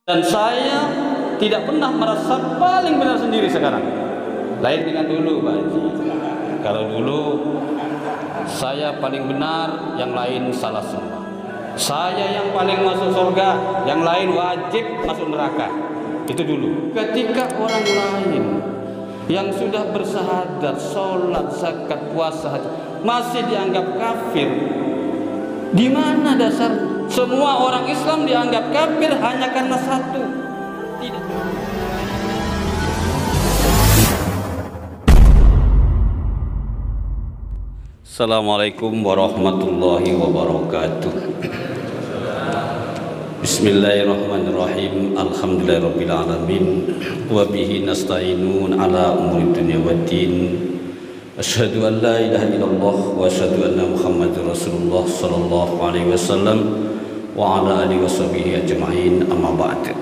Dan saya tidak pernah merasa paling benar sendiri sekarang. Lain dengan dulu, Pak Haji. Kalau dulu saya paling benar, yang lain salah semua. Saya yang paling masuk surga, yang lain wajib masuk neraka. Itu dulu. Ketika orang lain yang sudah bersahadat, sholat, zakat, puasa, haji, masih dianggap kafir, di mana dasar? Semua orang Islam dianggap kafir hanya karena satu. Tidak. Assalamualaikum warahmatullahi wabarakatuh. Bismillahirrahmanirrahim. Alhamdulillahirabbil alamin. Wa bihi nasta'inun ala umuri dunya waddin. Asyhadu an la ilaha illallah wa asyhadu anna Muhammadar Rasulullah sallallahu alaihi wasallam wa ala alihi washabihi ajma'in, amma ba'd.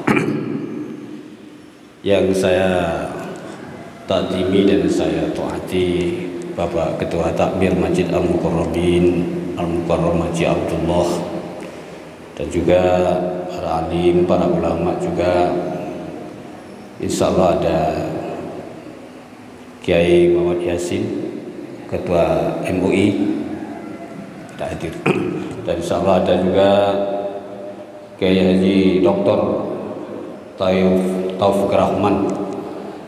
Yang saya takdimi dan saya taati Bapak Ketua Takmir Masjid Al-Mukarramin Al-Mukarram Haji Abdullah, dan juga para alim, para ulama juga. Insyaallah ada Kiai Muhammad Yasin, Ketua MUI, tidak hadir. Dan insyaallah ada juga Kiai Haji Dr. Taufik Rahman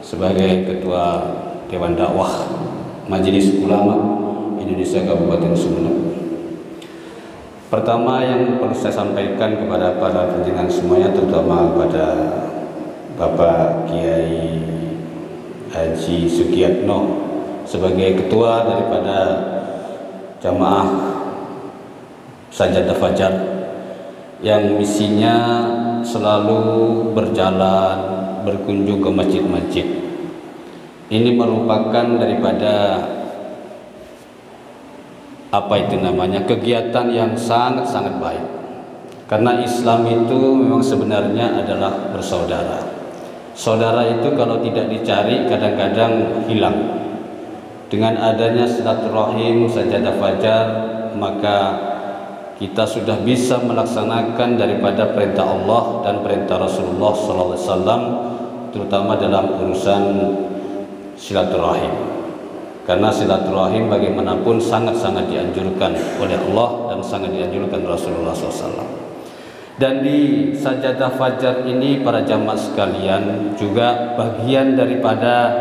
sebagai Ketua Dewan Dakwah Majelis Ulama Indonesia Kabupaten Sumeneb. Pertama yang perlu saya sampaikan kepada para pimpinan semuanya, terutama kepada Bapak Kiai Haji Sugiyatno sebagai ketua daripada jamaah Sajadah Fajar yang misinya selalu berjalan berkunjung ke masjid-masjid. Ini merupakan daripada kegiatan yang sangat-sangat baik. Karena Islam itu memang sebenarnya adalah bersaudara. Saudara itu kalau tidak dicari kadang-kadang hilang. Dengan adanya silaturahim Sajadah Fajar, maka kita sudah bisa melaksanakan daripada perintah Allah dan perintah Rasulullah SAW, terutama dalam urusan silaturahim. Karena silaturahim bagaimanapun sangat-sangat dianjurkan oleh Allah dan sangat dianjurkan Rasulullah SAW. Dan di Sajadah Fajar ini para jamaah sekalian juga bagian daripada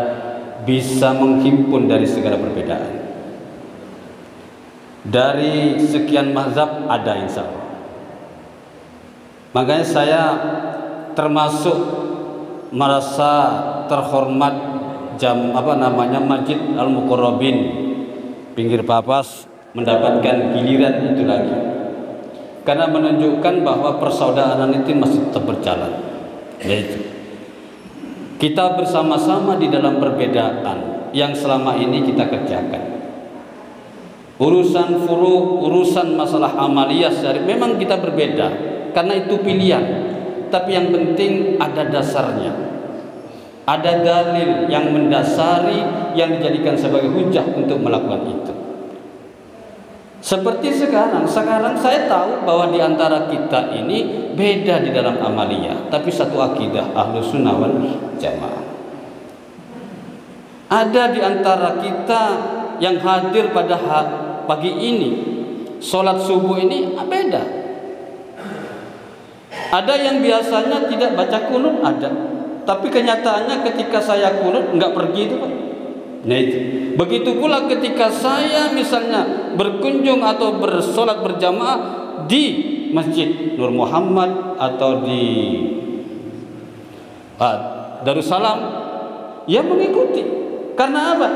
bisa menghimpun dari segala perbedaan. Dari sekian mazhab ada, insya Allah. Makanya saya termasuk merasa terhormat Masjid Al-Mukarramin pinggir Papas mendapatkan giliran itu lagi, karena menunjukkan bahwa persaudaraan itu masih tetap berjalan. Yaitu kita bersama-sama di dalam perbedaan yang selama ini kita kerjakan. Urusan furu, urusan masalah amaliyah syar'i memang kita berbeda karena itu pilihan. Tapi yang penting ada dasarnya, ada dalil yang mendasari yang dijadikan sebagai hujah untuk melakukan itu. Seperti sekarang saya tahu bahwa di antara kita ini beda di dalam amaliyah, tapi satu akidah Ahlus Sunnah wal Jamaah. Ada di antara kita yang hadir pada pagi ini, sholat subuh ini beda. Ada yang biasanya tidak baca kunut, ada. Tapi kenyataannya ketika saya kunut nggak pergi itu, Pak. Nah itu. Begitu pula ketika saya misalnya berkunjung atau bersolat berjamaah di Masjid Nur Muhammad atau di Darussalam, ya mengikuti. Karena apa?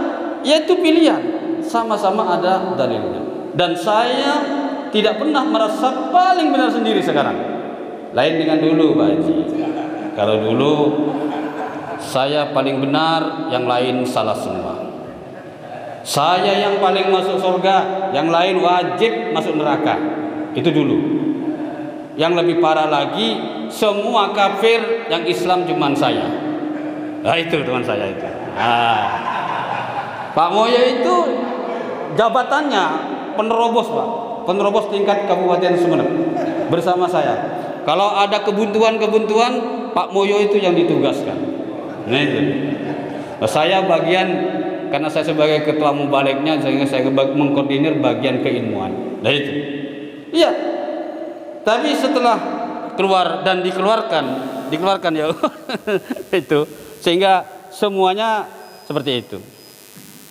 Yaitu pilihan. Sama-sama ada dalilnya. Dan saya tidak pernah merasa paling benar sendiri sekarang. Lain dengan dulu, Pak Haji. Kalau dulu saya paling benar, yang lain salah semua. Saya yang paling masuk surga, yang lain wajib masuk neraka. Itu dulu. Yang lebih parah lagi, semua kafir, yang Islam cuma saya. Nah itu teman saya itu. Pak Moyo itu jabatannya penerobos, Pak. Penerobos tingkat Kabupaten Sumeneb bersama saya. Kalau ada kebuntuan-kebuntuan, Pak Moyo itu yang ditugaskan. Nah itu. Saya bagian, karena saya sebagai ketua mubaliknya, sehingga saya mengkoordinir bagian keilmuan. Nah itu. Iya. Tapi setelah keluar dan dikeluarkan ya itu, sehingga semuanya seperti itu.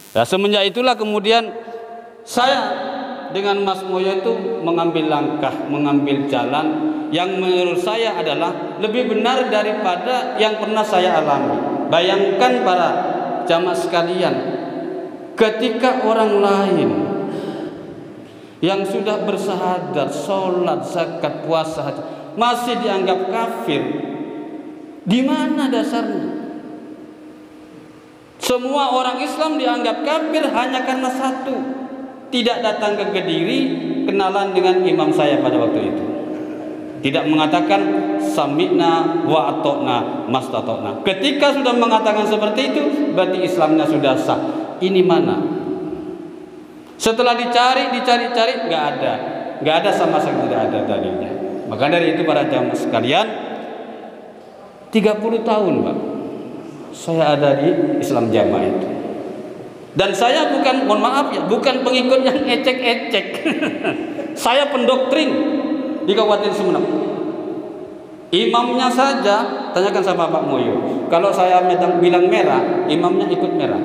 Nah, semenjak itulah kemudian saya dengan Mas Moyo itu mengambil langkah, mengambil jalan yang menurut saya adalah lebih benar daripada yang pernah saya alami. Bayangkan para jamaah sekalian, ketika orang lain yang sudah bersahadat, sholat, zakat, puasa, masih dianggap kafir, di mana dasarnya? Semua orang Islam dianggap kafir hanya karena satu, tidak datang ke Kediri kenalan dengan imam saya pada waktu itu, tidak mengatakan sami'na wa atokna mastatokna. Ketika sudah mengatakan seperti itu, berarti Islamnya sudah sah. Ini mana? Setelah dicari nggak ada sama sekali, tidak ada dalilnya. Maka dari itu para jamaah sekalian, 30 tahun Pak saya ada di Islam Jamaah itu. Dan saya bukan, mohon maaf ya, bukan pengikut yang ecek-ecek. Saya pendoktrin di Kabupaten Sumeneb. Imamnya saja, tanyakan sama Pak Moyo. Kalau saya bilang merah, imamnya ikut merah.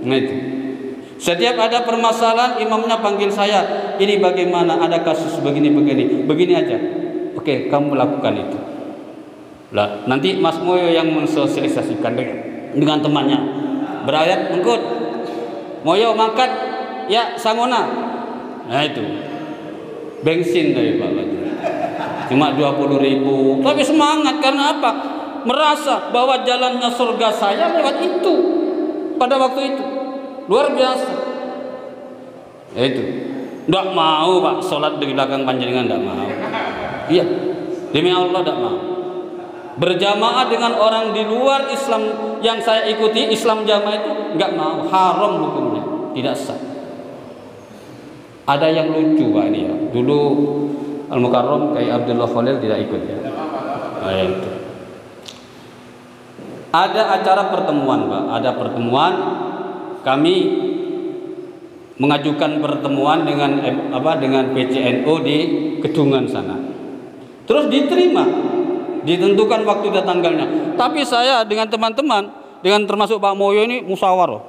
Nah itu. Setiap ada permasalahan, imamnya panggil saya. Ini bagaimana? Ada kasus begini aja. Oke, kamu lakukan itu. Lah, nanti Mas Moyo yang mensosialisasikan dengan temannya. Berayat mengkut. Moyo mangkat, ya sangona. Nah itu. Bensin dari Pak Laju. Cuma 20.000. Tapi semangat karena apa? Merasa bahwa jalannya surga saya lewat itu. Pada waktu itu. Luar biasa. Ya itu. Nggak mau Pak sholat di belakang panjenengan, nggak mau. Iya. Demi Allah nggak mau. Berjamaah dengan orang di luar Islam yang saya ikuti, Islam Jamaah itu nggak mau, haram hukumnya, tidak sah. Ada yang lucu Pak ini ya. Dulu Al-Mukarram kayak Abdullah Khalil tidak ikut ya. Nah, itu. Ada acara pertemuan Pak, ada pertemuan, kami mengajukan pertemuan dengan PCNO di Kedungan sana. Terus diterima. Ditentukan waktu dan tanggalnya. Tapi saya dengan teman-teman, dengan termasuk Pak Moyo ini musyawarah.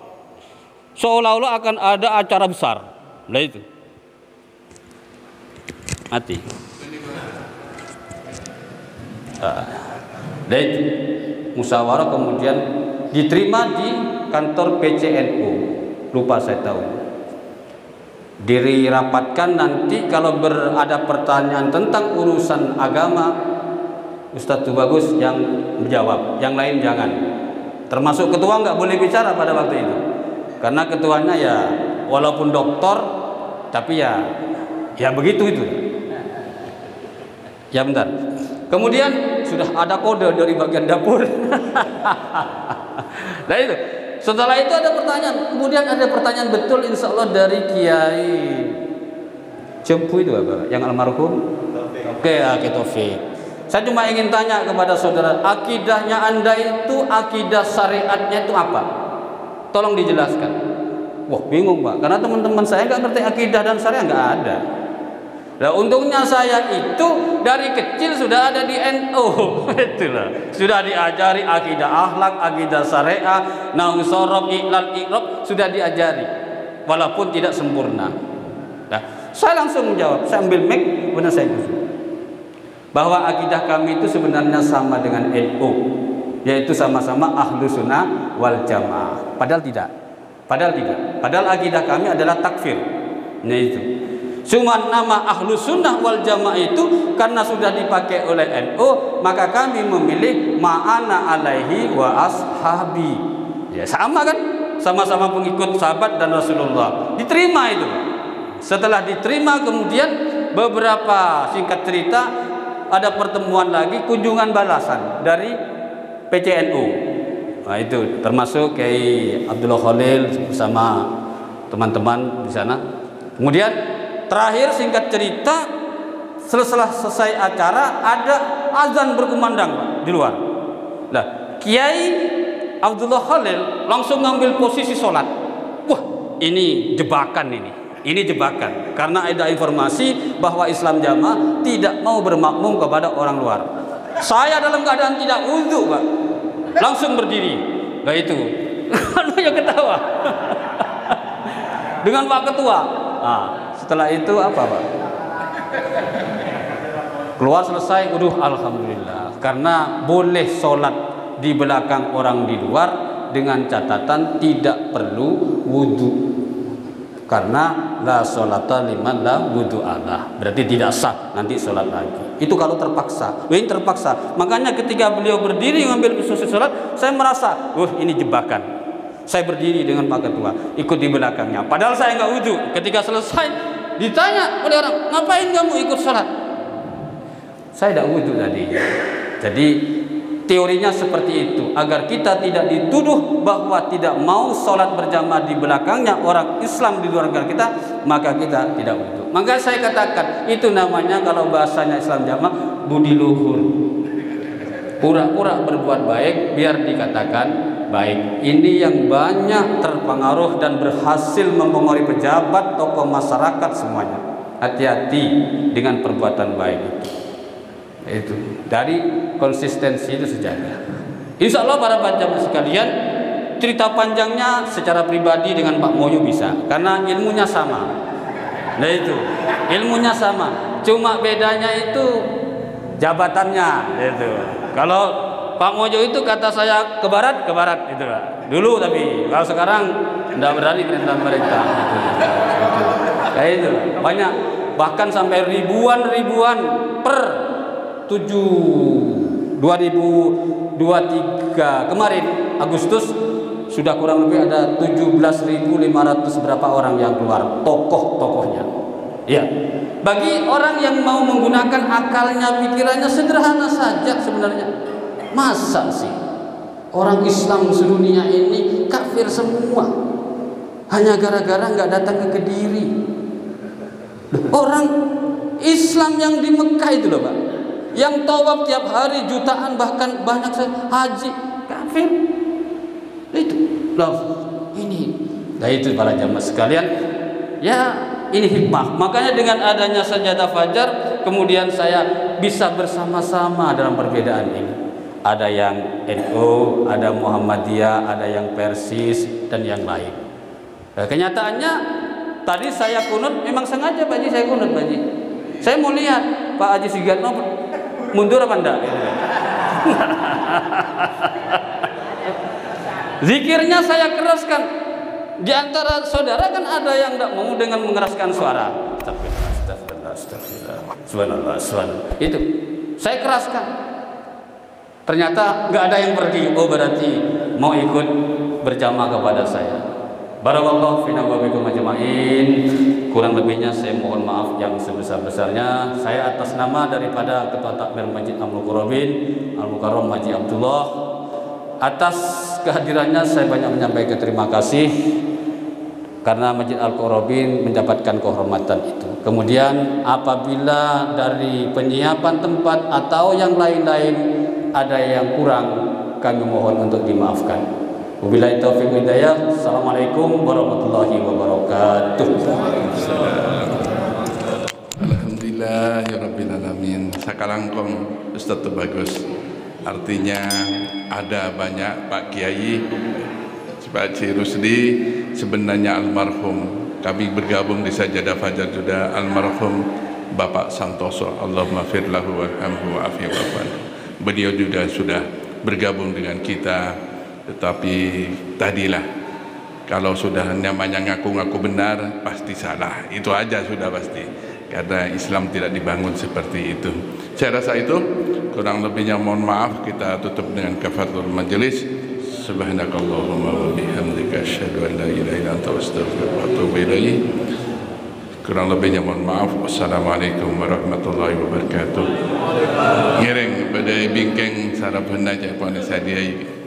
Seolah-olah akan ada acara besar. Nah itu. Mati. Nah itu. Musyawarah kemudian diterima di kantor PCNU. Lupa saya tahu. Dirapatkan nanti kalau ada pertanyaan tentang urusan agama, Ustadz Bagus yang menjawab, yang lain jangan. Termasuk ketua nggak boleh bicara pada waktu itu, karena ketuanya ya walaupun doktor, tapi ya begitu itu. Ya bentar. Kemudian sudah ada kode dari bagian dapur. Nah itu. Setelah itu ada pertanyaan. Kemudian ada pertanyaan betul, insya Allah dari Kiai Jempu itu apa? Yang almarhum. Oke, Taufik. Saya cuma ingin tanya kepada saudara, akidahnya Anda itu, akidah syariatnya itu apa? Tolong dijelaskan. Wah bingung Pak, karena teman-teman saya nggak ngerti akidah dan syariat, nggak ada. Nah untungnya saya itu dari kecil sudah ada di NU. Itulah, sudah diajari akidah akhlak, akidah syariah, nahwu sorof, iqlal, iqrob, sudah diajari, walaupun tidak sempurna. Nah, saya langsung menjawab, saya ambil mic, benar saya bahwa akidah kami itu sebenarnya sama dengan NU, yaitu sama-sama ahlu sunnah wal jamaah. Padahal tidak. Padahal akidah kami adalah takfir. Nah itu. Cuma nama ahlu sunnah wal jamaah itu karena sudah dipakai oleh NU, maka kami memilih ma'ana alaihi wa ashabi. Ya sama kan? Sama-sama pengikut sahabat dan Rasulullah. Diterima itu. Setelah diterima kemudian beberapa singkat cerita, ada pertemuan lagi, kunjungan balasan dari PCNU. Nah itu termasuk Kiai Abdullah Khalil bersama teman-teman di sana. Kemudian terakhir singkat cerita, selesai acara ada azan berkumandang Pak, di luar. Nah, Kiai Abdullah Khalil langsung ngambil posisi sholat. Wah, ini jebakan ini. Ini jebakan. Karena ada informasi bahwa Islam Jamaah tidak mau bermakmum kepada orang luar. Saya dalam keadaan tidak wudhu Pak, langsung berdiri. Nah itu, anu yang ketawa dengan Pak Ketua. Nah, setelah itu apa Pak? Keluar selesai, alhamdulillah. Karena boleh sholat di belakang orang di luar dengan catatan tidak perlu wudhu. Karena la sholata liman la wudhu Allah, berarti tidak sah nanti sholat lagi. Itu kalau terpaksa. Ini terpaksa. Makanya ketika beliau berdiri mengambil posisi sholat, saya merasa, ini jebakan. Saya berdiri dengan Pak Ketua, ikut di belakangnya. Padahal saya nggak wudhu. Ketika selesai, ditanya oleh orang, ngapain kamu ikut sholat? Saya tidak wudhu tadi. Jadi teorinya seperti itu, agar kita tidak dituduh bahwa tidak mau sholat berjamaah di belakangnya orang Islam di luar negara kita, maka kita tidak wudhu. Maka saya katakan, itu namanya kalau bahasanya Islam jamaah budi luhur. Pura-pura berbuat baik biar dikatakan baik. Ini yang banyak terpengaruh dan berhasil mempengaruhi pejabat, tokoh masyarakat semuanya. Hati-hati dengan perbuatan baik itu. Dari konsistensi itu sejaga. Insya Allah para jamaah sekalian, cerita panjangnya secara pribadi dengan Pak Moyo bisa, karena ilmunya sama. Nah itu, ilmunya sama, cuma bedanya itu jabatannya. Itu. Kalau Pak Moyo itu kata saya ke barat itu Pak. Dulu, tapi kalau sekarang tidak berani perintah pemerintah. Kayak itu banyak, bahkan sampai ribuan per 2023 kemarin Agustus sudah kurang lebih ada 17.500 berapa orang yang keluar, tokoh-tokohnya. Ya, bagi orang yang mau menggunakan akalnya, pikirannya sederhana saja sebenarnya. Masa sih orang Islam sedunia ini kafir semua hanya gara-gara nggak datang ke Kediri? Orang Islam yang di Mekah itu loh Pak, yang tawaf tiap hari jutaan, bahkan banyak haji, kafir. Itu loh, ini. Nah itu para jamaah sekalian, ya ini hikmah. Makanya dengan adanya sajadah fajar, kemudian saya bisa bersama-sama dalam perbedaan ini. Ada yang NU, ada Muhammadiyah, ada yang Persis, dan yang lain. Nah, kenyataannya tadi saya kunut, memang sengaja Pak Haji saya kunut Pak Haji. Saya mau lihat Pak Haji Sugiarto mundur apa enggak? Zikirnya saya keraskan. Di antara saudara kan ada yang enggak mau dengan mengeraskan suara. Astagfirullah. Subhanallah. Itu saya keraskan. Ternyata enggak ada yang pergi. Oh berarti mau ikut berjamaah kepada saya. Barakallahu fina wa bikum ajma'in. Kurang lebihnya saya mohon maaf yang sebesar-besarnya. Saya atas nama daripada Ketua Takmir Masjid Al-Mukarramin Al-Mukarram Haji Abdullah, atas kehadirannya saya banyak menyampaikan terima kasih karena Masjid Al-Mukarramin mendapatkan kehormatan itu. Kemudian apabila dari penyiapan tempat atau yang lain-lain ada yang kurang, kami mohon untuk dimaafkan. Wabillahi taufiq wal hidayah. Assalamualaikum warahmatullahi wabarakatuh. Alhamdulillahirabbil alamin. Sakalangkong Ustaz bagus. Artinya ada banyak Pak Kiai, Pak Haji Rusdi sebenarnya almarhum. Kami bergabung di Sajadah Fajar juga almarhum Bapak Santoso. Allahumma fir lahu warhamhu wa'afi wa'fu. Beliau juga sudah bergabung dengan kita. Tetapi tadilah, kalau sudah namanya ngaku-ngaku benar pasti salah. Itu aja sudah pasti. Karena Islam tidak dibangun seperti itu. Saya rasa itu, kurang lebihnya mohon maaf. Kita tutup dengan kafaratul majelis. Subhanakallahumma wa bihamdika asyhadu an la ilaha illa anta astaghfiruka wa atubu ilaik. Kurang lebihnya mohon maaf. Wassalamualaikum warahmatullahi wabarakatuh. Ngiring pada bingkeng sarap hendak puan sadiai.